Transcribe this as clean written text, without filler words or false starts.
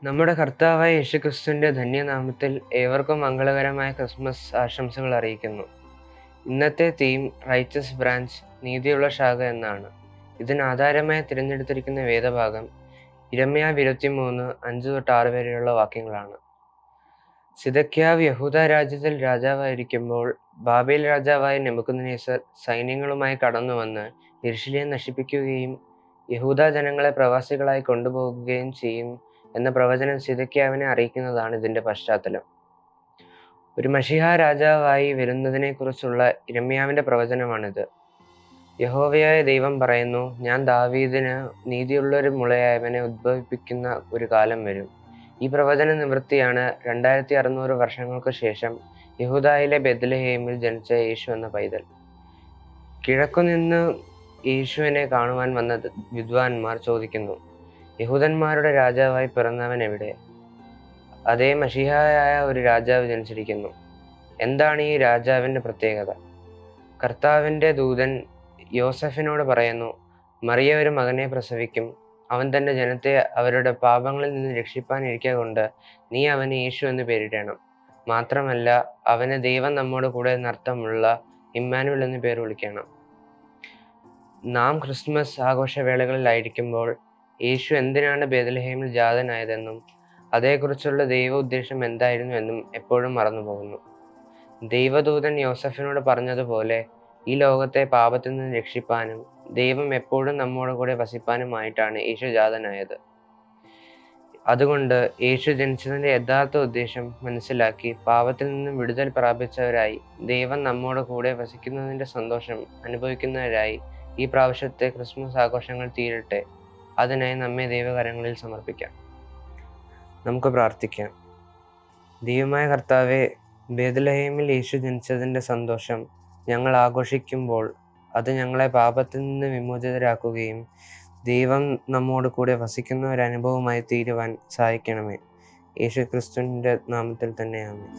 നമ്മുടെ കർത്താവായ യേശുക്രിസ്തുവിന്റെ ധന്യനാമത്തിൽ ഏവർക്കും മംഗളകരമായ ക്രിസ്മസ് ആശംസകൾ അറിയിക്കുന്നു. ഇന്നത്തെ തീം റൈച്ചസ് ബ്രാഞ്ച്, നീതിയുള്ള ശാഖ എന്നാണ്. ഇതിനാധാരമായി തിരഞ്ഞെടുത്തിരിക്കുന്ന വേദഭാഗം യിരെമ്യാവ് 23 5-6 വരെയുള്ള വാക്യങ്ങളാണ്. സിദെക്കീയാവ് യഹൂദ രാജ്യത്തിൽ രാജാവായിരിക്കുമ്പോൾ ബാബേൽ രാജാവായ നെബൂഖദ്നേസർ സൈന്യങ്ങളുമായി കടന്നുവന്ന് യെരൂശലേം നശിപ്പിക്കുകയും യഹൂദ ജനങ്ങളെ പ്രവാസികളായി കൊണ്ടുപോകുകയും ചെയ്യും എന്ന പ്രവചനം സിദെക്കീയാവിനെ അറിയിക്കുന്നതാണ് ഇതിന്റെ പശ്ചാത്തലം. ഒരു മശീഹ രാജാവായി വരുന്നതിനെക്കുറിച്ചുള്ള യിരെമ്യാവിന്റെ പ്രവചനമാണിത്. യഹോവയായ ദൈവം പറയുന്നു, ഞാൻ ദാവീദിന് നീതിയുള്ളൊരു മുളയായവനെ ഉദ്ഭവിപ്പിക്കുന്ന ഒരു കാലം വരും. ഈ പ്രവചന നിവൃത്തിയാണ് 2600 വർഷങ്ങൾക്ക് ശേഷം യഹൂദായിലെ ബെത്ലഹേമിൽ ജനിച്ച യേശു എന്ന പൈതൽ. കിഴക്കുനിന്ന് യേശുവിനെ കാണുവാൻ വന്ന വിദ്വാൻമാർ ചോദിക്കുന്നു, യഹൂദന്മാരുടെ രാജാവായി പിറന്നവൻ എവിടെ? അതേ മശീഹയായ ഒരു രാജാവ് ജനിച്ചിരിക്കുന്നു. എന്താണ് ഈ രാജാവിന്റെ പ്രത്യേകത? കർത്താവിന്റെ ദൂതൻ യോസഫിനോട് പറയുന്നു, മറിയ ഒരു മകനെ പ്രസവിക്കും. അവൻ തന്റെ ജനത്തെ അവരുടെ പാപങ്ങളിൽ നിന്ന് രക്ഷിപ്പാനിരിക്കൊണ്ട് നീ അവന് യേശു എന്ന് പേരിടണം. മാത്രമല്ല, അവന് ദൈവം നമ്മോട് കൂടെ എന്നർത്ഥമുള്ള ഇമ്മാനുവേൽ എന്ന് പേര് വിളിക്കണം. നാം ക്രിസ്മസ് ആഘോഷവേളകളിലായിരിക്കുമ്പോൾ യേശു എന്തിനാണ് ബേത്ലഹേമിൽ ജാതനായതെന്നും അതേക്കുറിച്ചുള്ള ദൈവ ഉദ്ദേശം എന്തായിരുന്നു എന്നും എപ്പോഴും മറന്നുപോകുന്നു. ദൈവദൂതൻ യോസഫിനോട് പറഞ്ഞതുപോലെ ഈ ലോകത്തെ പാപത്തിൽ നിന്ന് രക്ഷിപ്പാനും ദൈവം എപ്പോഴും നമ്മോട് കൂടെ വസിപ്പാനുമായിട്ടാണ് യേശു ജാതനായത്. അതുകൊണ്ട് യേശു ജനിച്ചതിന്റെ യഥാർത്ഥ ഉദ്ദേശം മനസ്സിലാക്കി പാപത്തിൽ നിന്ന് വിടുതൽ പ്രാപിച്ചവരായി ദൈവം നമ്മോട് കൂടെ വസിക്കുന്നതിന്റെ സന്തോഷം അനുഭവിക്കുന്നവരായി ഈ പ്രാവശ്യത്തെ ക്രിസ്മസ് ആഘോഷങ്ങൾ തീരട്ടെ. അതിനായി നമ്മെ ദൈവകരങ്ങളിൽ സമർപ്പിക്കാം. നമുക്ക് പ്രാർത്ഥിക്കാം. ദൈവമായ കർത്താവേ, ബേത്ലഹേമിൽ യേശു ജനിച്ചതിന്റെ സന്തോഷം ഞങ്ങൾ ആഘോഷിക്കുമ്പോൾ അത് ഞങ്ങളെ പാപത്തിൽ നിന്ന് വിമോചിതരാക്കുകയും ദൈവം നമ്മോട് കൂടെ വസിക്കുന്ന ഒരു അനുഭവമായി തീരുവാൻ സഹായിക്കണമേ. യേശുക്രിസ്തുവിന്റെ നാമത്തിൽ തന്നെ ആമേൻ.